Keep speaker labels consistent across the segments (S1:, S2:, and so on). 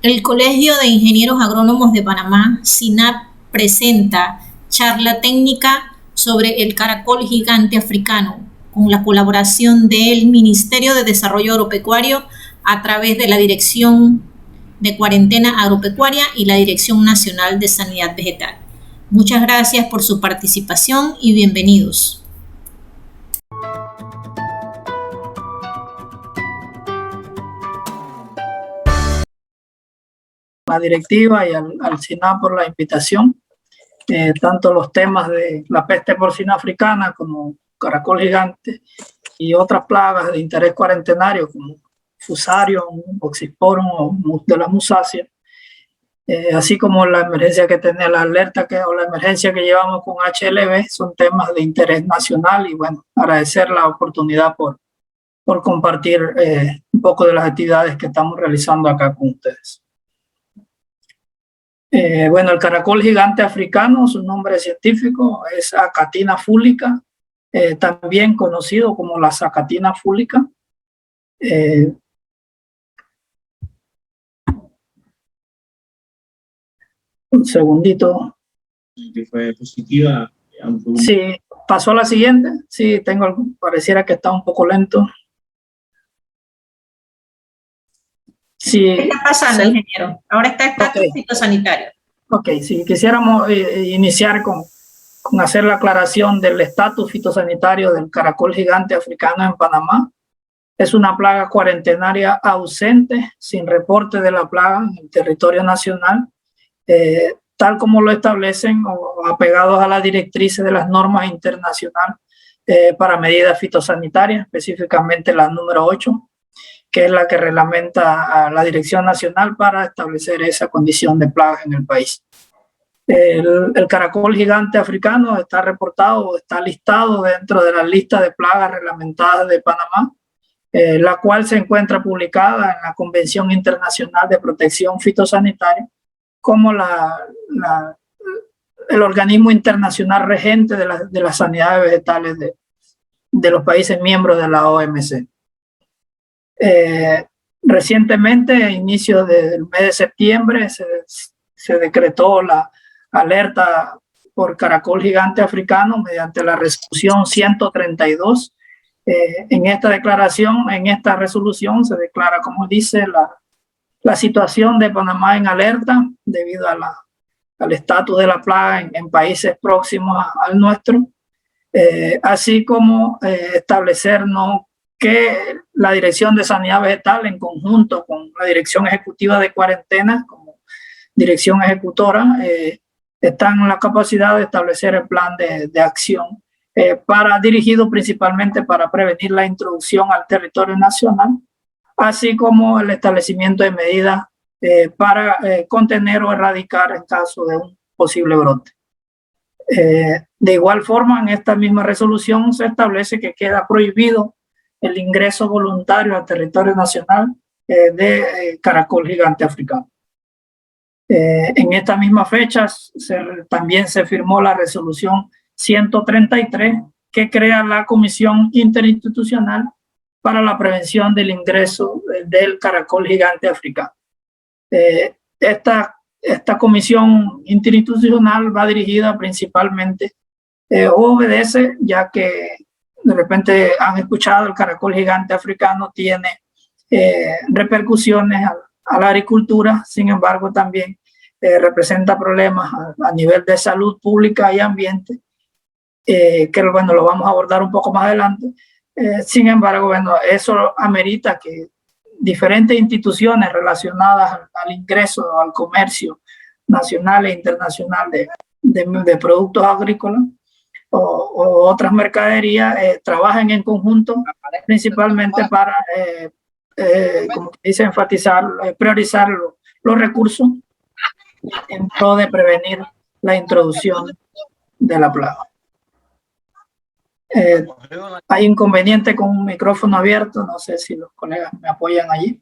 S1: El Colegio de Ingenieros Agrónomos de Panamá, SINAP, presenta charla técnica sobre el caracol gigante africano, con la colaboración del Ministerio de Desarrollo Agropecuario a través de la Dirección de Cuarentena Agropecuaria y la Dirección Nacional de Sanidad Vegetal. Muchas gracias por su participación y bienvenidos.
S2: La directiva y al SINAP por la invitación. Tanto los temas de la peste porcina africana como caracol gigante y otras plagas de interés cuarentenario como Fusarium, Oxysporum o de la musácea, así como la emergencia que tenía la alerta o la emergencia que llevamos con HLB, son temas de interés nacional. Y bueno, agradecer la oportunidad por compartir un poco de las actividades que estamos realizando acá con ustedes. Bueno, el caracol gigante africano, su nombre científico es Achatina fulica, también conocido como la Zacatina fulica. Un segundito.
S3: Que fue positiva.
S2: Sí, pasó a la siguiente. Sí, pareciera que está un poco lento. Sí.
S1: ¿Qué está pasando, ingeniero? Ahora está estatus fitosanitario.
S2: Ok, si quisiéramos iniciar con hacer la aclaración del estatus fitosanitario del caracol gigante africano en Panamá. Es una plaga cuarentenaria ausente, sin reporte de la plaga en el territorio nacional, tal como lo establecen o apegados a las directrices de las normas internacionales para medidas fitosanitarias, específicamente la número 8, que es la que reglamenta a la Dirección Nacional para establecer esa condición de plaga en el país. El caracol gigante africano está reportado, está listado dentro de la lista de plagas reglamentadas de Panamá, la cual se encuentra publicada en la Convención Internacional de Protección Fitosanitaria como el organismo internacional regente de las sanidades vegetales de los países miembros de la OMC. Recientemente, a inicio del mes de septiembre, se decretó la alerta por caracol gigante africano mediante la resolución 132. En esta declaración, en esta resolución, se declara, como dice, la situación de Panamá en alerta debido al estatus de la plaga en países próximos al nuestro, así como establecernos que la Dirección de Sanidad Vegetal, en conjunto con la Dirección Ejecutiva de Cuarentena, como dirección ejecutora, están en la capacidad de establecer el plan de acción dirigido principalmente para prevenir la introducción al territorio nacional, así como el establecimiento de medidas para contener o erradicar en caso de un posible brote. De igual forma, en esta misma resolución se establece que queda prohibido el ingreso voluntario al territorio nacional de caracol gigante africano. En esta misma fecha también se firmó la resolución 133, que crea la Comisión Interinstitucional para la Prevención del Ingreso del Caracol Gigante Africano. Esta comisión interinstitucional va dirigida principalmente, obedece, ya que de repente han escuchado, el caracol gigante africano tiene repercusiones a la agricultura. Sin embargo, también representa problemas a nivel de salud pública y ambiente, que bueno, lo vamos a abordar un poco más adelante. Sin embargo, bueno, eso amerita que diferentes instituciones relacionadas al ingreso, al comercio nacional e internacional de productos agrícolas o otras mercaderías trabajen en conjunto, principalmente para, como dice, enfatizar, priorizar los recursos en pro de prevenir la introducción de la plaga. Hay inconveniente con un micrófono abierto, no sé si los colegas me apoyan allí.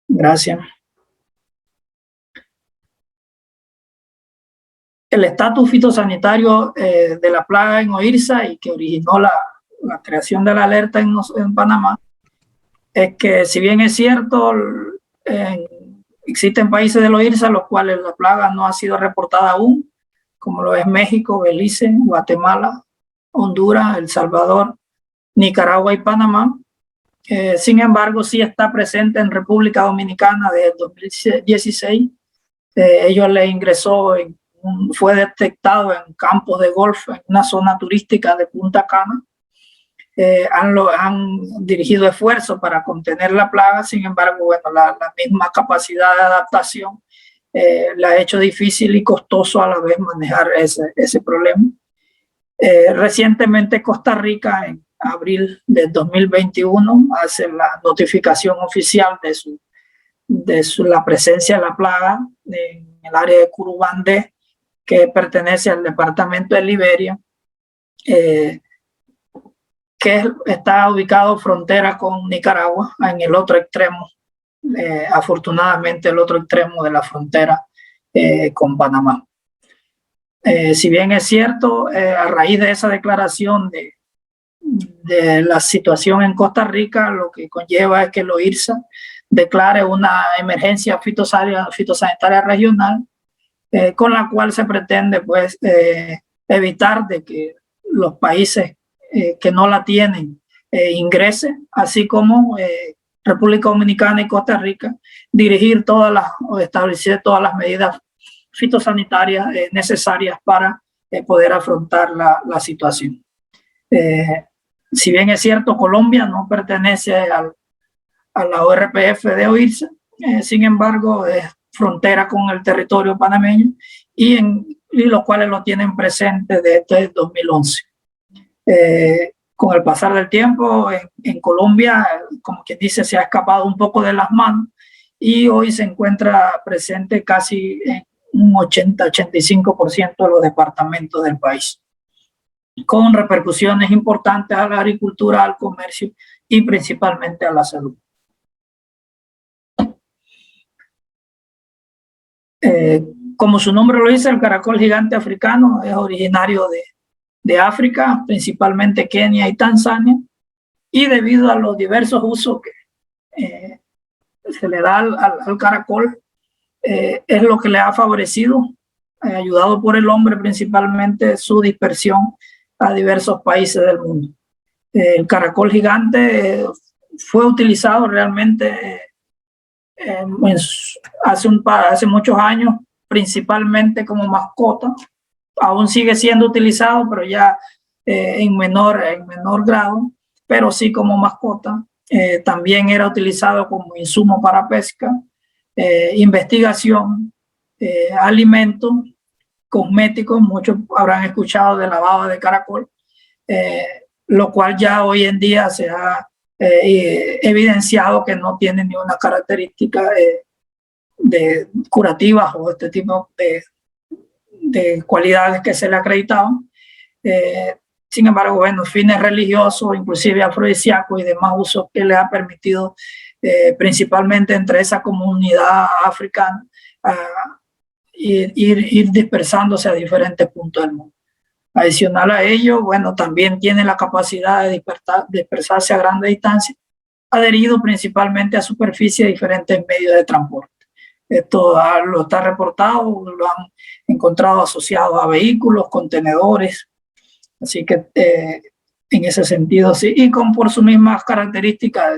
S2: Gracias. El estatus fitosanitario de la plaga en Oirsa y que originó la creación de la alerta en Panamá es que, si bien es cierto, en Existen países de los IRSA los cuales la plaga no ha sido reportada aún, como lo es México, Belice, Guatemala, Honduras, El Salvador, Nicaragua y Panamá. Sin embargo, sí está presente en República Dominicana desde 2016. Ellos le ingresó, fue detectado en campos de golf en una zona turística de Punta Cana. Han dirigido esfuerzos para contener la plaga. Sin embargo, bueno, la misma capacidad de adaptación le ha hecho difícil y costoso a la vez manejar ese problema. Recientemente Costa Rica, en abril del 2021, hace la notificación oficial de la presencia de la plaga en el área de Curubandé, que pertenece al departamento de Liberia, que está ubicado frontera con Nicaragua, en el otro extremo, afortunadamente el otro extremo de la frontera con Panamá. Si bien es cierto, a raíz de esa declaración de la situación en Costa Rica, lo que conlleva es que los IRSA declare una emergencia fitosanitaria regional, con la cual se pretende pues evitar de que los países que no la tienen ingresen, así como República Dominicana y Costa Rica, dirigir o establecer todas las medidas fitosanitarias necesarias para poder afrontar la situación. Si bien es cierto, Colombia no pertenece a la ORPF de OIRSA, sin embargo es frontera con el territorio panameño y los cuales lo tienen presente desde 2011. Con el pasar del tiempo en Colombia, como quien dice, se ha escapado un poco de las manos y hoy se encuentra presente casi en un 80-85% de los departamentos del país, con repercusiones importantes a la agricultura, al comercio y principalmente a la salud. Como su nombre lo dice, el caracol gigante africano es originario de África, principalmente Kenia y Tanzania, y debido a los diversos usos que se le da al caracol, es lo que le ha favorecido, ayudado por el hombre principalmente, su dispersión a diversos países del mundo. El caracol gigante fue utilizado realmente hace muchos años, principalmente como mascota. Aún sigue siendo utilizado, pero ya en menor grado, pero sí como mascota. También era utilizado como insumo para pesca, investigación, alimentos, cosméticos. Muchos habrán escuchado de la baba de caracol, lo cual ya hoy en día se ha evidenciado que no tiene ni una característica de curativas o este tipo de cualidades que se le acreditaban. Sin embargo, bueno, fines religiosos, inclusive afrodisíacos y demás usos que le ha permitido, principalmente entre esa comunidad africana, ir dispersándose a diferentes puntos del mundo. Adicional a ello, bueno, también tiene la capacidad de dispersarse a grandes distancias, adherido principalmente a superficie de diferentes medios de transporte. Esto lo está reportado, lo han encontrado asociado a vehículos, contenedores, así que en ese sentido sí, y por sus mismas características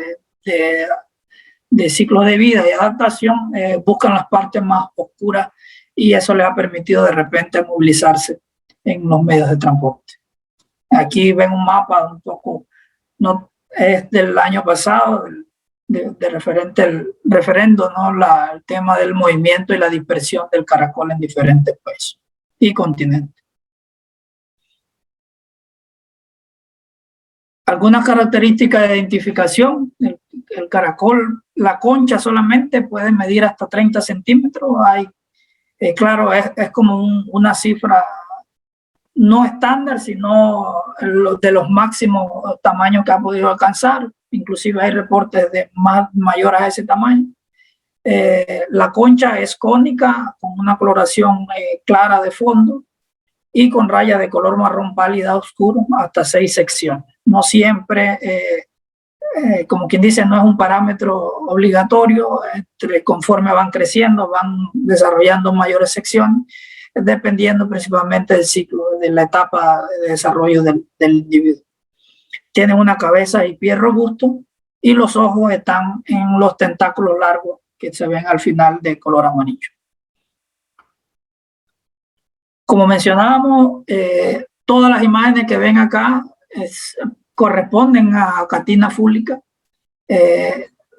S2: de ciclo de vida y adaptación, buscan las partes más oscuras y eso les ha permitido de repente movilizarse en los medios de transporte. Aquí ven un mapa un poco, no es del año pasado, referendo, ¿no? El tema del movimiento y la dispersión del caracol en diferentes países y continentes. Algunas características de identificación: el caracol, la concha solamente puede medir hasta 30 centímetros. Claro, es como una cifra no estándar, sino de los máximos tamaños que ha podido alcanzar. Inclusive hay reportes de mayores a ese tamaño. La concha es cónica, con una coloración clara de fondo y con rayas de color marrón pálida oscuro, hasta 6 secciones. No siempre como quien dice, no es un parámetro obligatorio, conforme van creciendo, van desarrollando mayores secciones, dependiendo principalmente del ciclo, de la etapa de desarrollo del individuo. Tienen una cabeza y pies robustos y los ojos están en los tentáculos largos que se ven al final de color amarillo. Como mencionábamos, todas las imágenes que ven acá corresponden a Achatina fulica.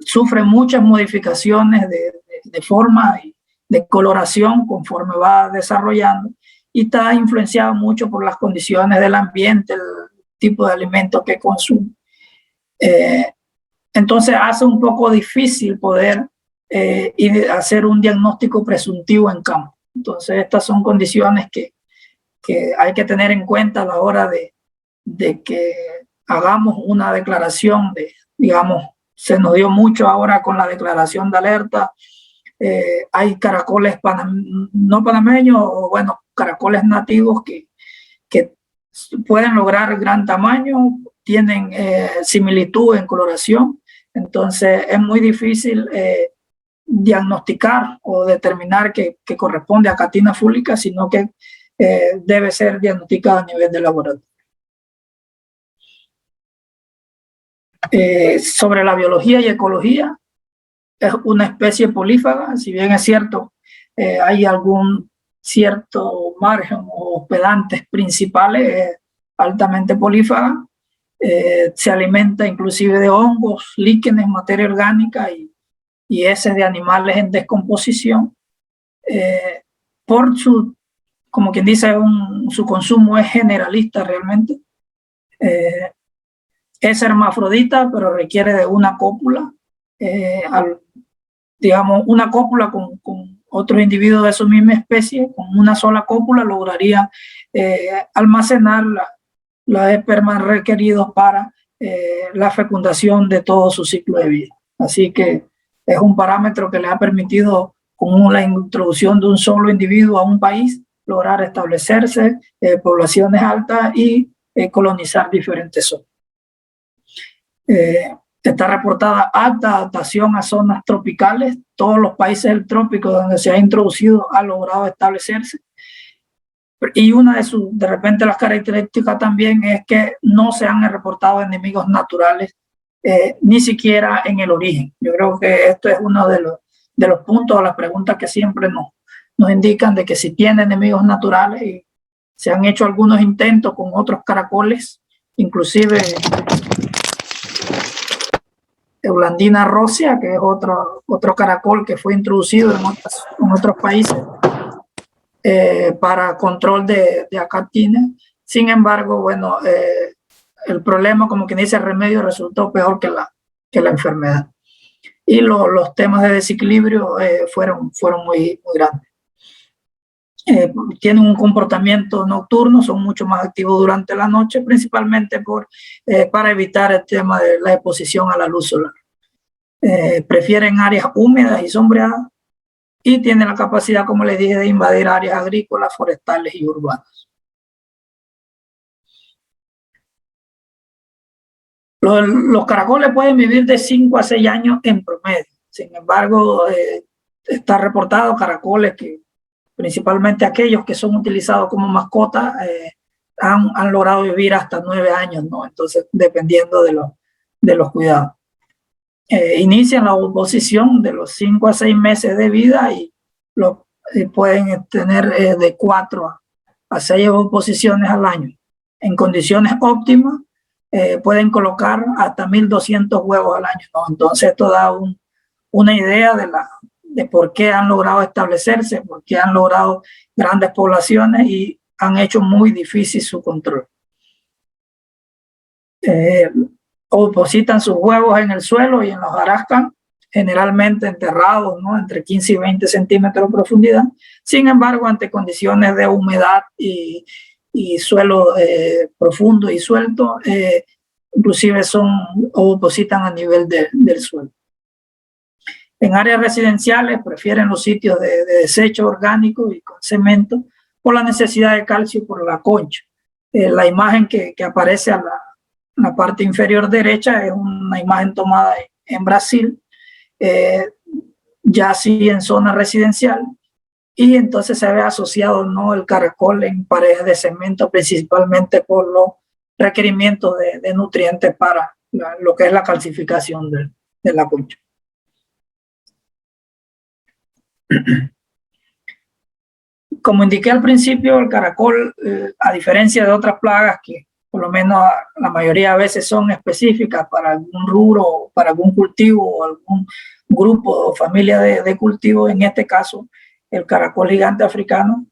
S2: Sufre muchas modificaciones de forma y de coloración conforme va desarrollando y está influenciado mucho por las condiciones del ambiente, el tipo de alimentos que consume. Entonces hace un poco difícil poder hacer un diagnóstico presuntivo en campo. Entonces estas son condiciones que hay que tener en cuenta a la hora de que hagamos una declaración digamos, se nos dio mucho ahora con la declaración de alerta. Hay caracoles no panameños, o bueno, caracoles nativos que pueden lograr gran tamaño, tienen similitud en coloración, entonces es muy difícil diagnosticar o determinar que corresponde a Achatina fulica, sino que debe ser diagnosticada a nivel de laboratorio. Sobre la biología y ecología, es una especie polífaga, si bien es cierto, hay algún cierto margen o hospedantes principales, altamente polífaga, se alimenta inclusive de hongos, líquenes, materia orgánica y heces de animales en descomposición. Por su, como quien dice, su consumo es generalista realmente. Es hermafrodita, pero requiere de una cópula, digamos, una cópula con otros individuos de su misma especie, con una sola cópula lograría almacenar los espermas requeridos para la fecundación de todo su ciclo de vida. Así que es un parámetro que le ha permitido, con la introducción de un solo individuo a un país, lograr establecerse, poblaciones altas y colonizar diferentes zonas. Está reportada alta adaptación a zonas tropicales. Todos los países del trópico donde se ha introducido ha logrado establecerse. Y una de repente las características también es que no se han reportado enemigos naturales, ni siquiera en el origen. Yo creo que esto es uno de los puntos o las preguntas que siempre nos indican de que si tiene enemigos naturales, y se han hecho algunos intentos con otros caracoles, inclusive Eulandina rosia, que es otro caracol que fue introducido en otros países para control de Achatina. Sin embargo, bueno, el problema, como quien dice, el remedio resultó peor que la enfermedad. Y los temas de desequilibrio fueron muy grandes. Tienen un comportamiento nocturno, son mucho más activos durante la noche, principalmente para evitar el tema de la exposición a la luz solar. Prefieren áreas húmedas y sombreadas y tienen la capacidad, como les dije, de invadir áreas agrícolas, forestales y urbanas. Los caracoles pueden vivir de 5 a 6 años en promedio. Sin embargo, está reportado caracoles que, principalmente aquellos que son utilizados como mascotas, han logrado vivir hasta 9 años, ¿no? Entonces, dependiendo de los cuidados. Inician la oposición de los 5 a 6 meses de vida y pueden tener de 4 a 6 oposiciones al año. En condiciones óptimas, pueden colocar hasta 1.200 huevos al año, ¿no? Entonces, esto da una idea de por qué han logrado establecerse, por qué han logrado grandes poblaciones y han hecho muy difícil su control. Opositan sus huevos en el suelo y en los jarascas, generalmente enterrados, ¿no? Entre 15 y 20 centímetros de profundidad. Sin embargo, ante condiciones de humedad y suelo profundo y suelto, inclusive opositan a nivel del suelo. En áreas residenciales prefieren los sitios de desecho orgánico y con cemento por la necesidad de calcio por la concha. La imagen que aparece la parte inferior derecha es una imagen tomada en Brasil, ya así en zona residencial, y entonces se ve asociado, ¿no?, el caracol en paredes de cemento, principalmente por los requerimientos de nutrientes para lo que es la calcificación de la concha. Como indiqué al principio, el caracol, a diferencia de otras plagas que por lo menos la mayoría de veces son específicas para algún rubro, para algún cultivo o algún grupo o familia de cultivos, en este caso el caracol gigante africano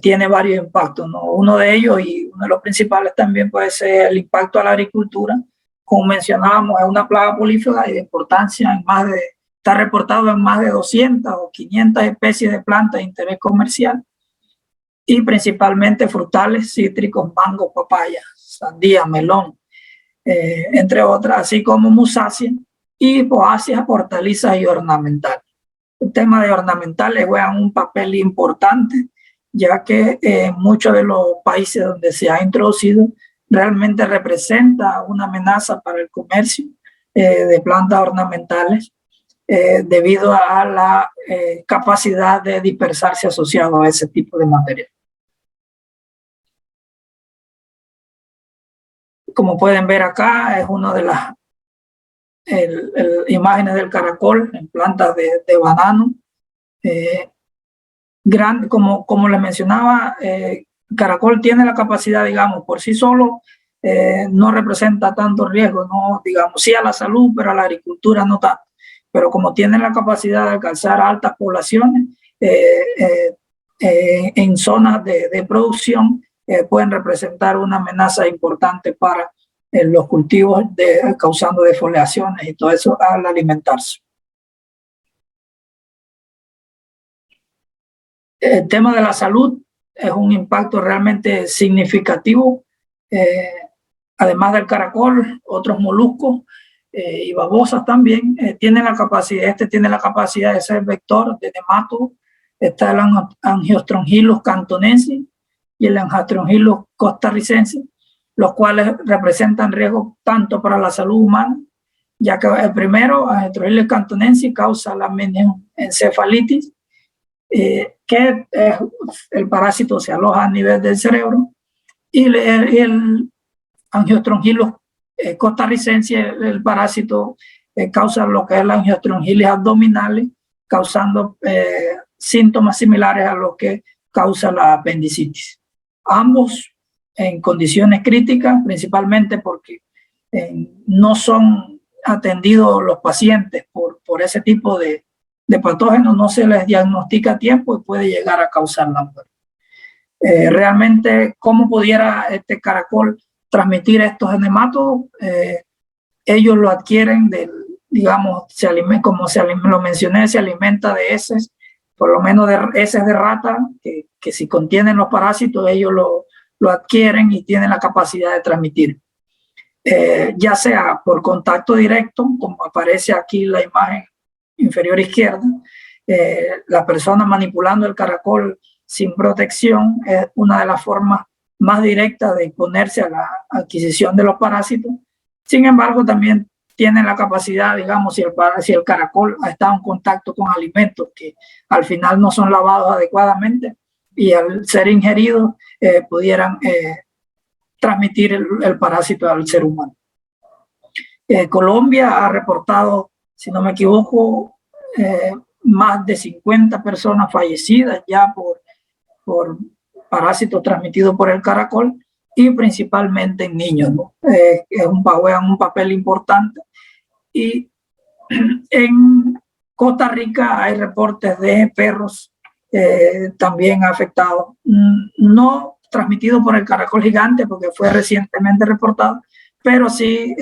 S2: tiene varios impactos, ¿no? Uno de ellos, y uno de los principales también, puede ser el impacto a la agricultura. Como mencionábamos, es una plaga polífaga y de importancia, está reportado en más de 200 o 500 especies de plantas de interés comercial, y principalmente frutales, cítricos, mango, papaya, sandía, melón, entre otras, así como musáceas y poáceas, hortalizas y ornamentales. El tema de ornamentales juega un papel importante, ya que muchos de los países donde se ha introducido realmente representa una amenaza para el comercio de plantas ornamentales, debido a la capacidad de dispersarse asociado a ese tipo de material. Como pueden ver acá, es una de las imágenes del caracol en plantas de banano. Como les mencionaba, caracol tiene la capacidad, digamos, por sí solo, no representa tanto riesgo, no, digamos, sí a la salud, pero a la agricultura no tanto. Pero como tiene la capacidad de alcanzar altas poblaciones en zonas de producción, pueden representar una amenaza importante para los cultivos, causando defoliaciones y todo eso al alimentarse. El tema de la salud es un impacto realmente significativo. Además del caracol, otros moluscos y babosas también tienen la capacidad, tiene la capacidad de ser vector de nemato. Está el Angiostrongylos cantonensis y el Angiostrongylos costarricensis, los cuales representan riesgo tanto para la salud humana, ya que el primero, Angiostrongylos cantonensis, causa la meningoencefalitis, que el parásito se aloja a nivel del cerebro, y el Angiostrongylos costarricensis, el parásito causa lo que es la Angiostrongylis abdominalis, causando síntomas similares a lo que causa la apendicitis. Ambos en condiciones críticas, principalmente porque no son atendidos los pacientes por ese tipo de patógenos, no se les diagnostica a tiempo y puede llegar a causar la muerte. Realmente, ¿cómo pudiera este caracol transmitir estos nematodos? Ellos lo adquieren digamos, como lo mencioné, se alimenta de heces, por lo menos de heces de rata, que si contienen los parásitos, ellos lo adquieren y tienen la capacidad de transmitir. Ya sea por contacto directo, como aparece aquí en la imagen inferior izquierda, la persona manipulando el caracol sin protección es una de las formas más directas de exponerse a la adquisición de los parásitos. Sin embargo, también tienen la capacidad, digamos, si el caracol ha estado en contacto con alimentos que al final no son lavados adecuadamente y al ser ingeridos pudieran transmitir el parásito al ser humano. Colombia ha reportado, si no me equivoco, más de 50 personas fallecidas ya por parásitos transmitidos por el caracol, y principalmente en niños, ¿no? Juegan un papel importante. Y en Costa Rica hay reportes de perros también afectados, no transmitidos por el caracol gigante porque fue recientemente reportado, pero sí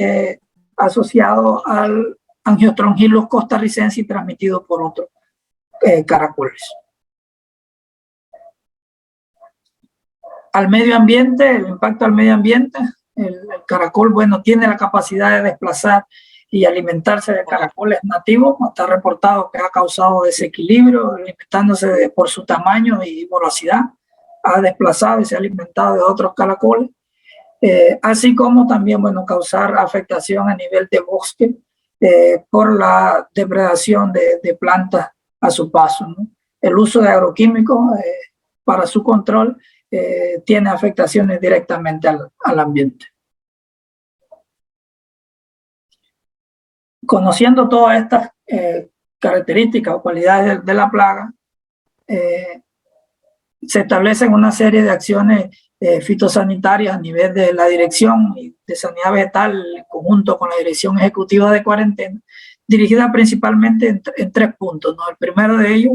S2: asociado al Angiostrongylos costarricensis y transmitido por otros caracoles. Al medio ambiente, el impacto al medio ambiente, el caracol, bueno, tiene la capacidad de desplazar y alimentarse de caracoles nativos. Está reportado que ha causado desequilibrio, alimentándose por su tamaño y voracidad. Ha desplazado y se ha alimentado de otros caracoles. así como también, bueno, causar afectación a nivel de bosque por la depredación de plantas a su paso, ¿no? El uso de agroquímicos para su control tiene afectaciones directamente al ambiente. Conociendo todas estas características o cualidades de la plaga, se establecen una serie de acciones fitosanitarias a nivel de la Dirección de Sanidad Vegetal, en conjunto con la Dirección Ejecutiva de Cuarentena, dirigida principalmente en 3 puntos, ¿no? El primero de ellos,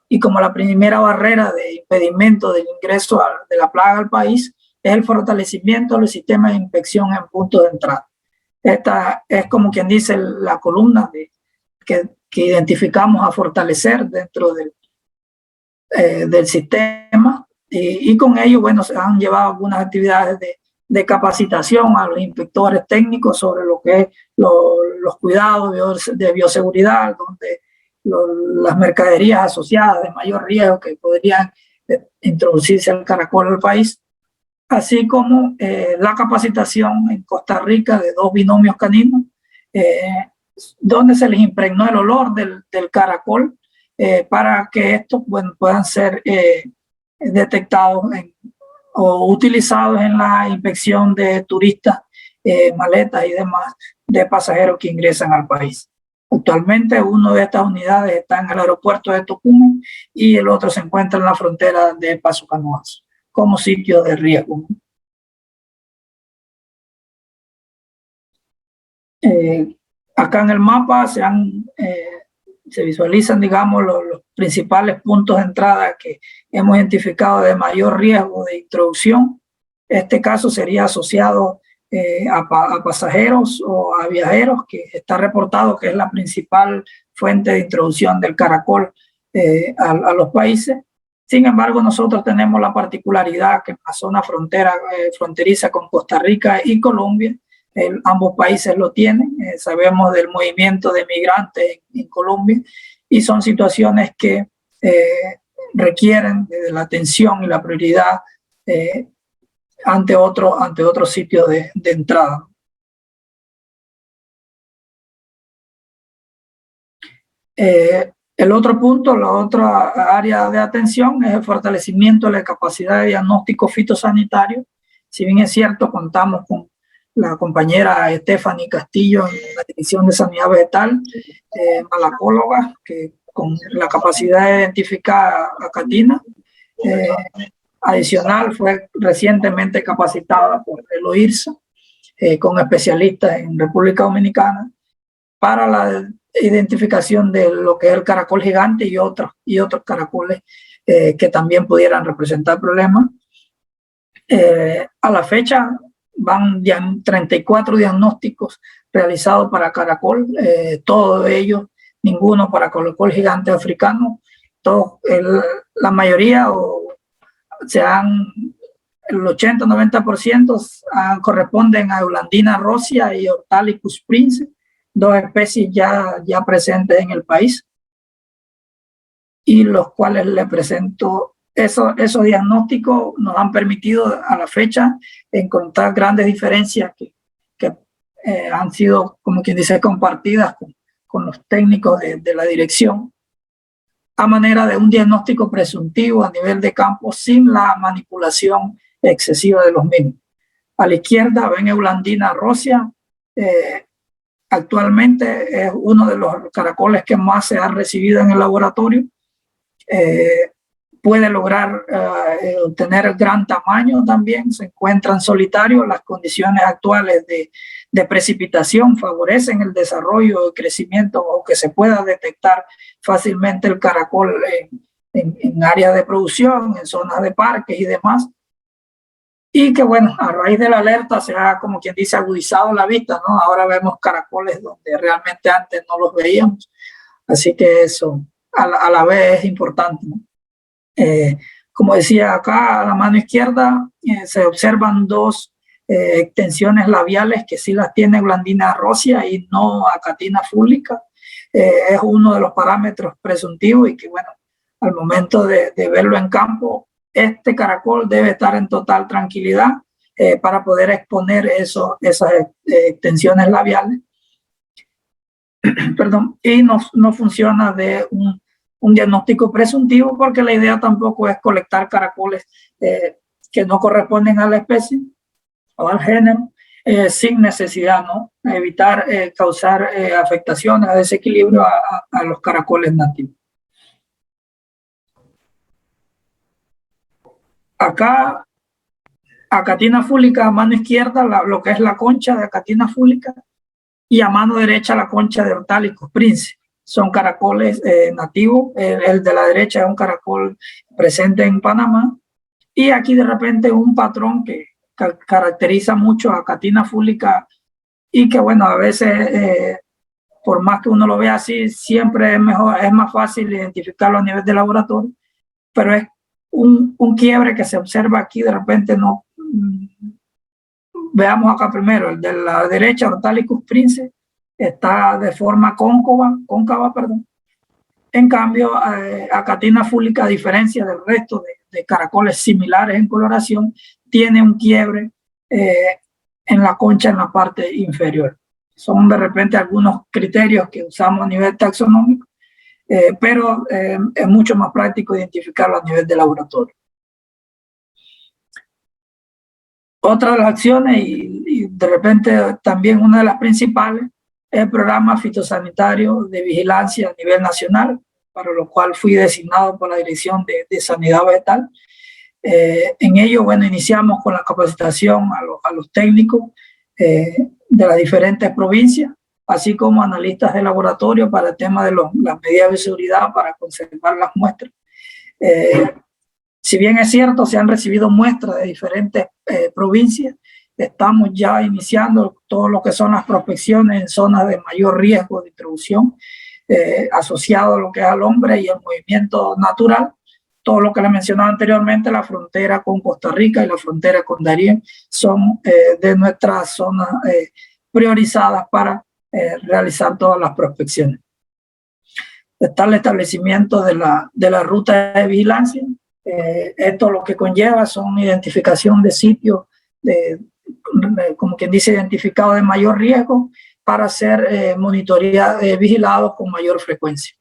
S2: y como la primera barrera de impedimento del ingreso de la plaga al país, es el fortalecimiento de los sistemas de inspección en puntos de entrada. Esta es, como quien dice, la columna que identificamos a fortalecer dentro del sistema, y con ello, bueno, se han llevado algunas actividades de capacitación a los inspectores técnicos sobre lo que es los cuidados de bioseguridad, donde las mercaderías asociadas de mayor riesgo que podrían introducirse al caracol al país, así como la capacitación en Costa Rica de 2 binomios caninos, donde se les impregnó el olor del caracol para que estos, bueno, puedan ser detectados o utilizados en la inspección de turistas, maletas y demás de pasajeros que ingresan al país. Actualmente una de estas unidades está en el aeropuerto de Tocumen y el otro se encuentra en la frontera de Paso Canoas como sitio de riesgo. Acá en el mapa se visualizan, digamos, los principales puntos de entrada que hemos identificado de mayor riesgo de introducción. Este caso sería asociado a pasajeros o a viajeros, que está reportado que es la principal fuente de introducción del caracol a los países. Sin embargo, nosotros tenemos la particularidad que en la zona fronteriza con Costa Rica y Colombia, ambos países lo tienen, sabemos del movimiento de migrantes en Colombia, y son situaciones que requieren de la atención y la prioridad ante otro sitio de entrada. El otro punto, la otra área de atención es el fortalecimiento de la capacidad de diagnóstico fitosanitario. Si bien es cierto, contamos con la compañera Stephanie Castillo en la Dirección de Sanidad Vegetal, malacóloga, que con la capacidad de identificar a catina. Adicional, fue recientemente capacitada por el OIRSA, con especialistas en República Dominicana, para la identificación de lo que es el caracol gigante y otros caracoles que también pudieran representar problemas. A la fecha van 34 diagnósticos realizados para caracol, todos ellos, ninguno para caracol gigante africano. La mayoría, el 80-90% corresponden a Eulandina rosia y Ortalicus prince, 2 especies ya presentes en el país, y los cuales le presento. Esos diagnósticos nos han permitido a la fecha encontrar grandes diferencias que han sido, como quien dice, compartidas con los técnicos de la dirección, a manera de un diagnóstico presuntivo a nivel de campo sin la manipulación excesiva de los mismos. A la izquierda ven Eulandina rosia, actualmente es uno de los caracoles que más se ha recibido en el laboratorio. Puede lograr obtener gran tamaño también, se encuentran solitarios. Las condiciones actuales de precipitación favorecen el desarrollo y crecimiento, o que se pueda detectar fácilmente el caracol en áreas de producción, en zonas de parques y demás. Y que, bueno, a raíz de la alerta se ha, como quien dice, agudizado la vista, ¿no? Ahora vemos caracoles donde realmente antes no los veíamos. Así que eso a la vez es importante, ¿no? Como decía acá, a la mano izquierda se observan 2 extensiones labiales que sí las tiene Eulandina rosia y no Acatina fúlica. Es uno de los parámetros presuntivos, y que, bueno, al momento de verlo en campo, este caracol debe estar en total tranquilidad, para poder exponer esas extensiones labiales. Perdón, y no funciona de un diagnóstico presuntivo, porque la idea tampoco es colectar caracoles que no corresponden a la especie o al género, sin necesidad, ¿no? Evitar causar afectaciones, a desequilibrio a los caracoles nativos. Acá, Acatina fúlica a mano izquierda, lo que es la concha de Acatina fúlica, y a mano derecha la concha de Orthalicus prince. Son caracoles nativos. El de la derecha es un caracol presente en Panamá, y aquí de repente un patrón que caracteriza mucho a Acatina fúlica, y que bueno, a veces por más que uno lo vea así, siempre es más fácil identificarlo a nivel de laboratorio, pero es un quiebre que se observa aquí. De repente no. Veamos acá primero, el de la derecha, Orthalicus prince, está de forma cóncava. En cambio, Acatina fúlica, a diferencia del resto de caracoles similares en coloración, tiene un quiebre en la concha en la parte inferior. Son de repente algunos criterios que usamos a nivel taxonómico, pero es mucho más práctico identificarlo a nivel de laboratorio. Otra de las acciones, y de repente también una de las principales, es el programa fitosanitario de vigilancia a nivel nacional, para lo cual fui designado por la Dirección de Sanidad Vegetal. En ello, bueno, iniciamos con la capacitación a los técnicos de las diferentes provincias, así como analistas de laboratorio para el tema de las medidas de seguridad para conservar las muestras. Si bien es cierto, se han recibido muestras de diferentes provincias, estamos ya iniciando todo lo que son las prospecciones en zonas de mayor riesgo de introducción, asociado a lo que es al hombre y el movimiento natural. Todo lo que le mencionaba anteriormente, la frontera con Costa Rica y la frontera con Darién, son de nuestras zonas priorizadas para realizar todas las prospecciones. Está el establecimiento de la ruta de vigilancia. Esto lo que conlleva son identificación de sitios, como quien dice, identificados de mayor riesgo, para ser vigilados con mayor frecuencia.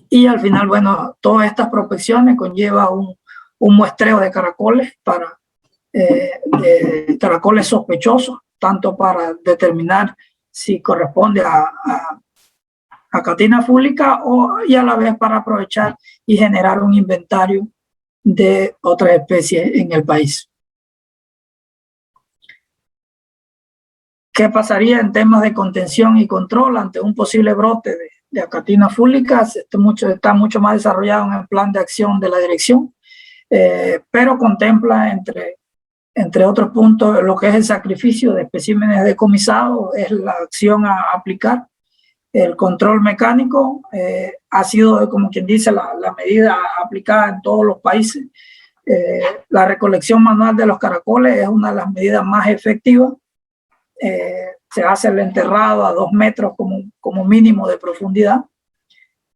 S2: Y al final, bueno, todas estas prospecciones conlleva un muestreo de caracoles, de caracoles sospechosos, tanto para determinar si corresponde a Acatina fúlica, y a la vez para aprovechar y generar un inventario de otras especies en el país. ¿Qué pasaría en temas de contención y control ante un posible brote de Acatina fúlica? Está mucho más desarrollado en el plan de acción de la dirección, pero contempla entre otros puntos lo que es el sacrificio de especímenes decomisados, es la acción a aplicar. El control mecánico ha sido, como quien dice, la medida aplicada en todos los países. La recolección manual de los caracoles es una de las medidas más efectivas. Se hace el enterrado a 2 metros como mínimo de profundidad.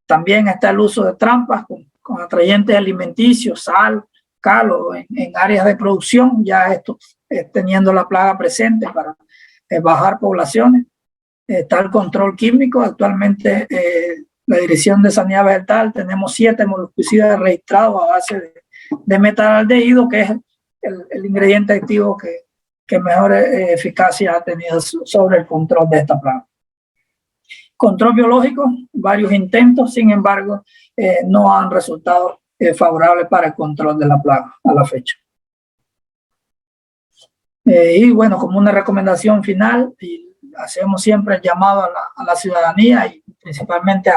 S2: También está el uso de trampas con atrayentes alimenticios, sal, calo, en áreas de producción, ya esto teniendo la plaga presente para bajar poblaciones. Está el control químico. Actualmente la Dirección de Sanidad Vegetal tenemos 7 moluscicidas registrados a base de metalaldehído, que es el ingrediente activo que mejor eficacia ha tenido sobre el control de esta plaga. Control biológico, varios intentos, sin embargo, no han resultado favorables para el control de la plaga a la fecha. Y bueno, como una recomendación final, hacemos siempre el llamado a la ciudadanía, y principalmente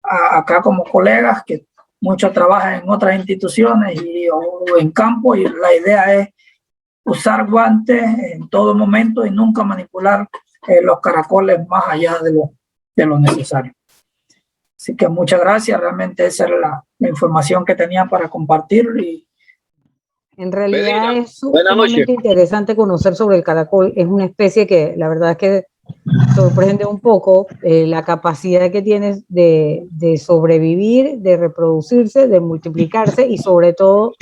S2: acá como colegas que muchos trabajan en otras instituciones o en campo, y la idea es usar guantes en todo momento y nunca manipular los caracoles más allá de lo necesario. Así que muchas gracias, realmente esa era la información que tenía para compartir.
S4: En realidad es sumamente interesante conocer sobre el caracol. Es una especie que la verdad es que sorprende un poco la capacidad que tiene de sobrevivir, de reproducirse, de multiplicarse, y sobre todo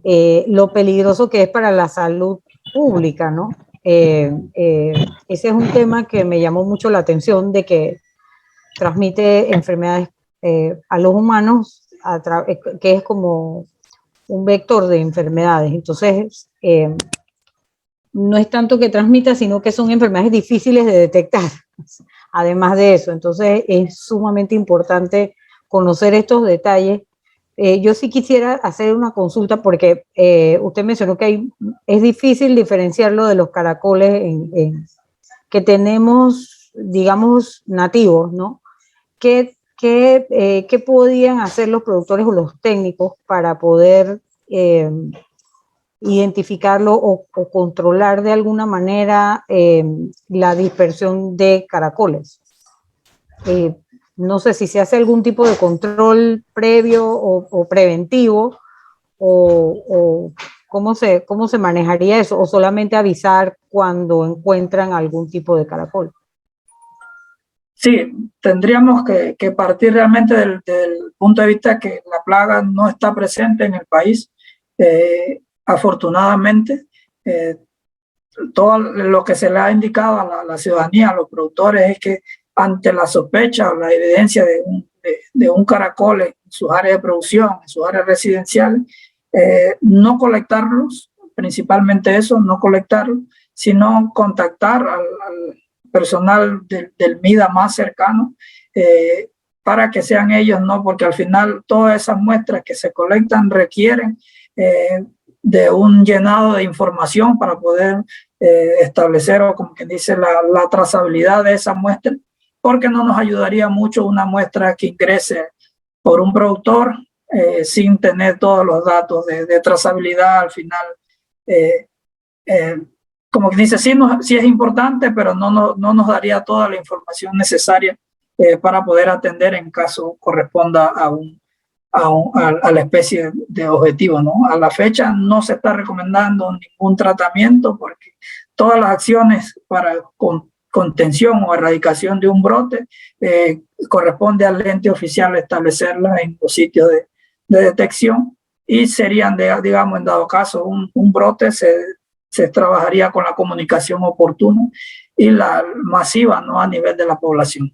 S4: lo peligroso que es para la salud pública, ¿no? Ese es un tema que me llamó mucho la atención, de que transmite enfermedades a los humanos, que es como un vector de enfermedades. Entonces, no es tanto que transmita, sino que son enfermedades difíciles de detectar, además de eso. Entonces, es sumamente importante conocer estos detalles. Yo sí quisiera hacer una consulta, porque usted mencionó que es difícil diferenciarlo de los caracoles que tenemos, digamos, nativos, ¿no? ¿Qué podían hacer los productores o los técnicos para poder identificarlo o controlar de alguna manera la dispersión de caracoles? No sé si se hace algún tipo de control previo o preventivo, o cómo se manejaría eso, o solamente avisar cuando encuentran algún tipo de caracol.
S2: Sí, tendríamos que partir realmente del punto de vista que la plaga no está presente en el país. Afortunadamente, todo lo que se le ha indicado a la ciudadanía, a los productores, es que ante la sospecha o la evidencia de un caracol en sus áreas de producción, en sus áreas residenciales, no colectarlos, principalmente eso, no colectarlos, sino contactar al personal del MIDA más cercano, para que sean ellos, ¿no? Porque al final todas esas muestras que se colectan requieren de un llenado de información para poder establecer, o como quien dice, la trazabilidad de esa muestra, porque no nos ayudaría mucho una muestra que ingrese por un productor sin tener todos los datos de trazabilidad al final. Como que dice, sí es importante, pero no nos daría toda la información necesaria para poder atender en caso corresponda a la especie de objetivo, ¿no? A la fecha no se está recomendando ningún tratamiento, porque todas las acciones para contención o erradicación de un brote corresponde al ente oficial establecerlas en los sitios de detección, y serían, digamos, en dado caso un brote, se trabajaría con la comunicación oportuna y la masiva, ¿no? A nivel de la población.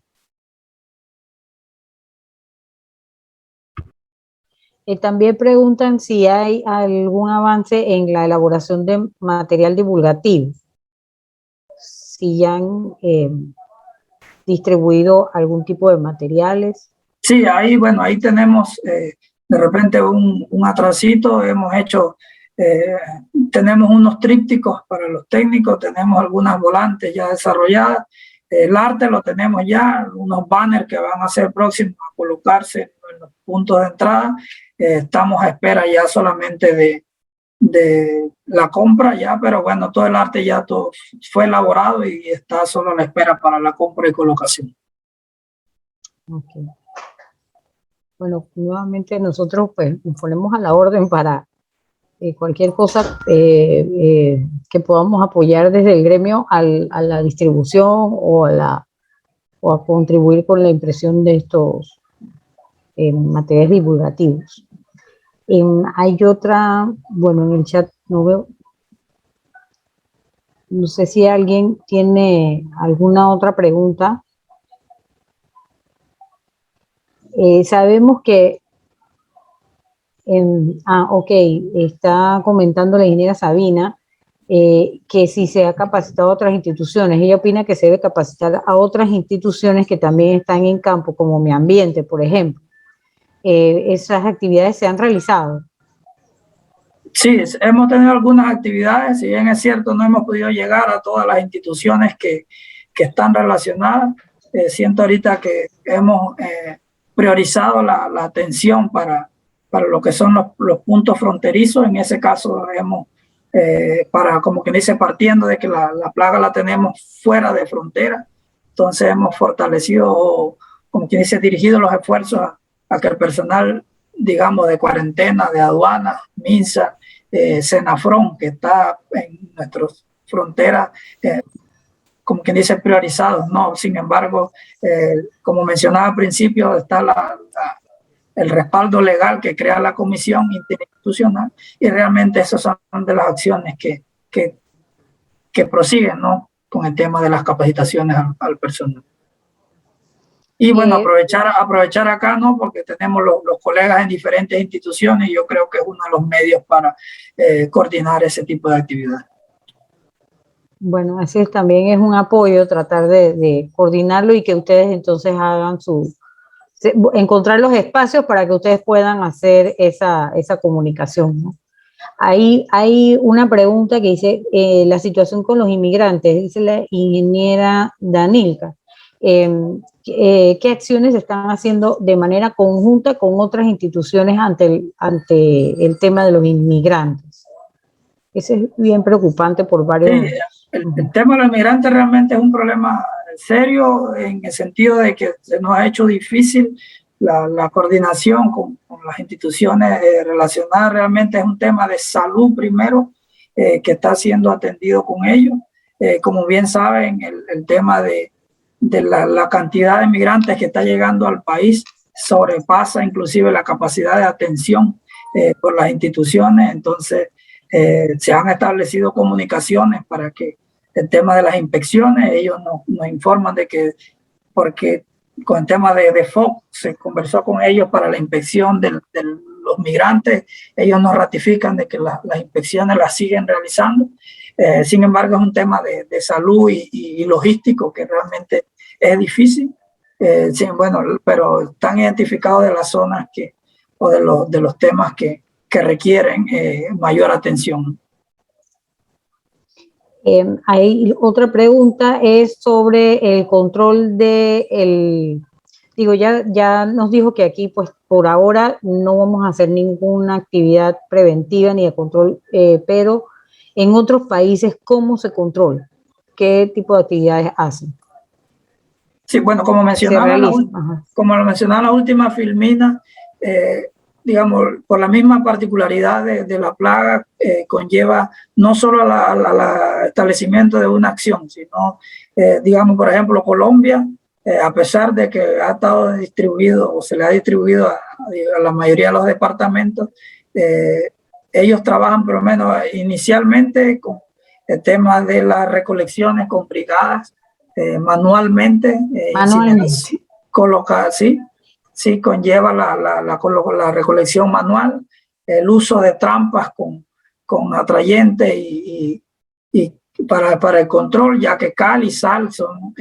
S4: También preguntan si hay algún avance en la elaboración de material divulgativo, si ya han distribuido algún tipo de materiales.
S2: Sí, ahí tenemos de repente un atrasito. Hemos hecho, tenemos unos trípticos para los técnicos, tenemos algunas volantes ya desarrolladas, el arte lo tenemos ya, unos banners que van a ser próximos a colocarse en los puntos de entrada. Estamos a espera ya solamente de la compra ya, pero bueno, todo el arte ya todo fue elaborado y está solo a la espera para la compra y colocación.
S4: Okay. Bueno, nuevamente nosotros pues nos ponemos a la orden para cualquier cosa que podamos apoyar desde el gremio a la distribución o a contribuir con la impresión de estos materiales divulgativos. Hay otra, bueno, en el chat no veo, no sé si alguien tiene alguna otra pregunta. Sabemos que, ok, está comentando la ingeniera Sabina que si se ha capacitado a otras instituciones. Ella opina que se debe capacitar a otras instituciones que también están en campo, como Mi Ambiente, por ejemplo. ¿Esas actividades se han realizado?
S2: Sí, hemos tenido algunas actividades, si bien es cierto, no hemos podido llegar a todas las instituciones que están relacionadas. Siento ahorita que hemos priorizado la atención para lo que son los puntos fronterizos. En ese caso hemos, como que dice, partiendo de que la plaga la tenemos fuera de frontera, entonces hemos fortalecido, como quien dice, dirigido los esfuerzos a que el personal, digamos, de cuarentena, de aduana, MINSA, Senafron, que está en nuestras fronteras, como quien dice, priorizados, ¿no? Sin embargo, como mencionaba al principio, está el respaldo legal que crea la Comisión Interinstitucional, y realmente esas son de las acciones que que prosiguen, ¿no?, con el tema de las capacitaciones al personal. Y bueno, aprovechar acá, ¿no?, porque tenemos los colegas en diferentes instituciones y yo creo que es uno de los medios para coordinar ese tipo de actividades.
S4: Bueno, así es, también es un apoyo tratar de coordinarlo y que ustedes entonces hagan encontrar los espacios para que ustedes puedan hacer esa comunicación, ¿no? Hay una pregunta que dice, la situación con los inmigrantes, dice la ingeniera Danilka. ¿Qué acciones se están haciendo de manera conjunta con otras instituciones ante el tema de los inmigrantes? Ese es bien preocupante por varios...
S2: Sí, el tema de los inmigrantes realmente es un problema serio en el sentido de que se nos ha hecho difícil la coordinación con las instituciones relacionadas. Realmente es un tema de salud primero, que está siendo atendido con ellos. Como bien saben, el tema de la cantidad de migrantes que está llegando al país sobrepasa inclusive la capacidad de atención por las instituciones. Entonces, se han establecido comunicaciones para que el tema de las inspecciones, ellos nos informan de que, porque con el tema de FOC se conversó con ellos para la inspección de los migrantes, ellos nos ratifican de que las inspecciones las siguen realizando. Sin embargo, es un tema de salud y logístico que realmente es difícil. Sí, bueno, pero están identificados de las zonas o de los temas que requieren mayor atención.
S4: Hay otra pregunta, es sobre el control ya nos dijo que aquí pues por ahora no vamos a hacer ninguna actividad preventiva ni de control, pero en otros países, ¿cómo se controla? ¿Qué tipo de actividades hacen?
S2: Sí, bueno, como mencionaba la última filmina, digamos, por la misma particularidad de la plaga, conlleva no solo al establecimiento de una acción, sino, digamos, por ejemplo, Colombia, a pesar de que ha estado distribuido o se le ha distribuido a la mayoría de los departamentos, ellos trabajan por lo menos inicialmente con el tema de las recolecciones con brigadas, manualmente. Sí, conlleva la recolección manual, el uso de trampas con atrayentes y para el control, ya que cal y sal son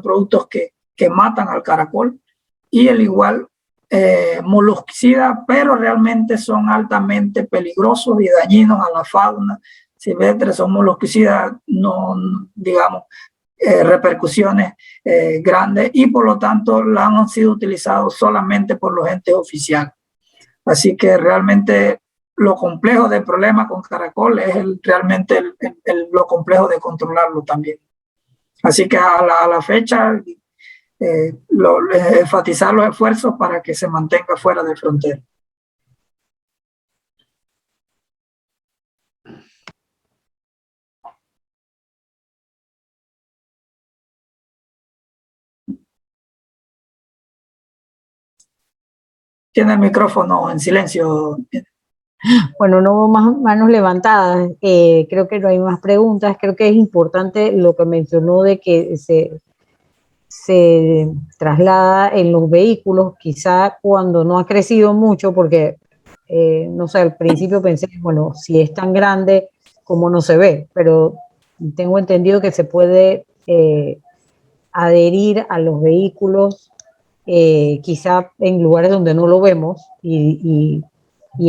S2: productos que matan al caracol, y el igual moluscicida, pero realmente son altamente peligrosos y dañinos a la fauna silvestre. Son moluscicidas, no, digamos, repercusiones grandes, y por lo tanto han sido utilizados solamente por los entes oficiales. Así que realmente lo complejo del problema con caracol es realmente lo complejo de controlarlo también. Así que a la fecha enfatizar los esfuerzos para que se mantenga fuera de frontera. Tiene el micrófono en silencio.
S4: Bueno, no hubo más manos levantadas. Creo que no hay más preguntas. Creo que es importante lo que mencionó de que se traslada en los vehículos, quizá cuando no ha crecido mucho, porque, no sé, al principio pensé, bueno, si es tan grande, ¿cómo no se ve? Pero tengo entendido que se puede adherir a los vehículos, quizá en lugares donde no lo vemos y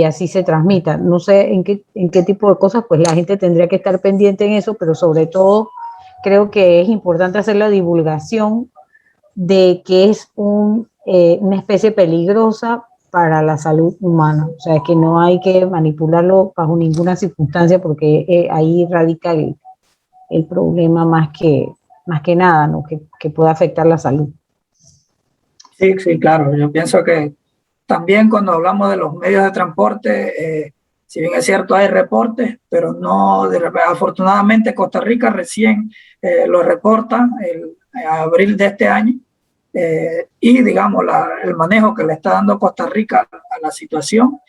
S4: así se transmita. No sé en qué tipo de cosas, pues la gente tendría que estar pendiente en eso, pero sobre todo creo que es importante hacer la divulgación de que es una especie peligrosa para la salud humana. O sea, que no hay que manipularlo bajo ninguna circunstancia, porque ahí radica el problema más que nada, ¿no? Que pueda afectar la salud.
S2: Sí, sí, claro. Yo pienso que también cuando hablamos de los medios de transporte, si bien es cierto hay reportes, pero no, afortunadamente Costa Rica recién lo reporta en abril de este año, y digamos el manejo que le está dando Costa Rica a la situación,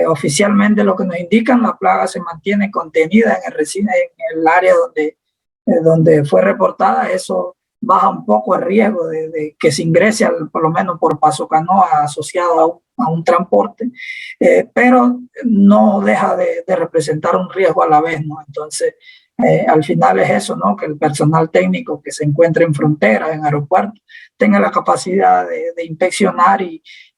S2: oficialmente lo que nos indican, la plaga se mantiene contenida en el área donde fue reportada, eso baja un poco el riesgo de que se ingrese por lo menos por paso canoa asociado a un transporte, pero no deja de representar un riesgo a la vez, ¿no? Entonces, al final es eso, ¿no? Que el personal técnico que se encuentre en frontera, en aeropuertos, tenga la capacidad de inspeccionar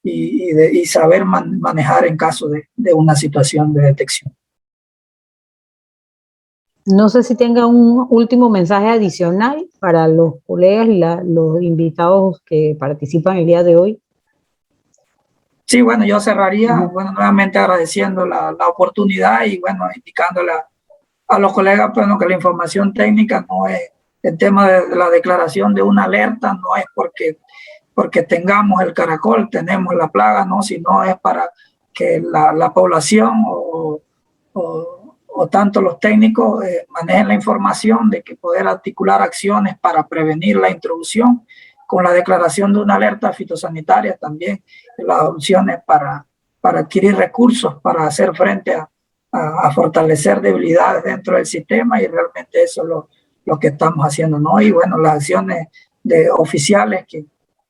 S2: y saber manejar en caso de una situación de detección.
S4: No sé si tenga un último mensaje adicional para los colegas y los invitados que participan el día de hoy.
S2: Sí, bueno, yo cerraría, bueno, nuevamente agradeciendo la oportunidad y, bueno, indicándole a los colegas, bueno, que la información técnica no es el tema de la declaración de una alerta, no es porque tengamos el caracol, tenemos la plaga, no, sino es para que la población o tanto los técnicos manejen la información de que poder articular acciones para prevenir la introducción con la declaración de una alerta fitosanitaria, también las opciones para adquirir recursos, para hacer frente a fortalecer debilidades dentro del sistema, y realmente eso es lo que estamos haciendo, ¿no? Y bueno, las acciones oficiales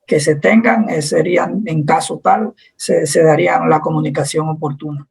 S2: que se tengan serían, en caso tal, se darían la comunicación oportuna.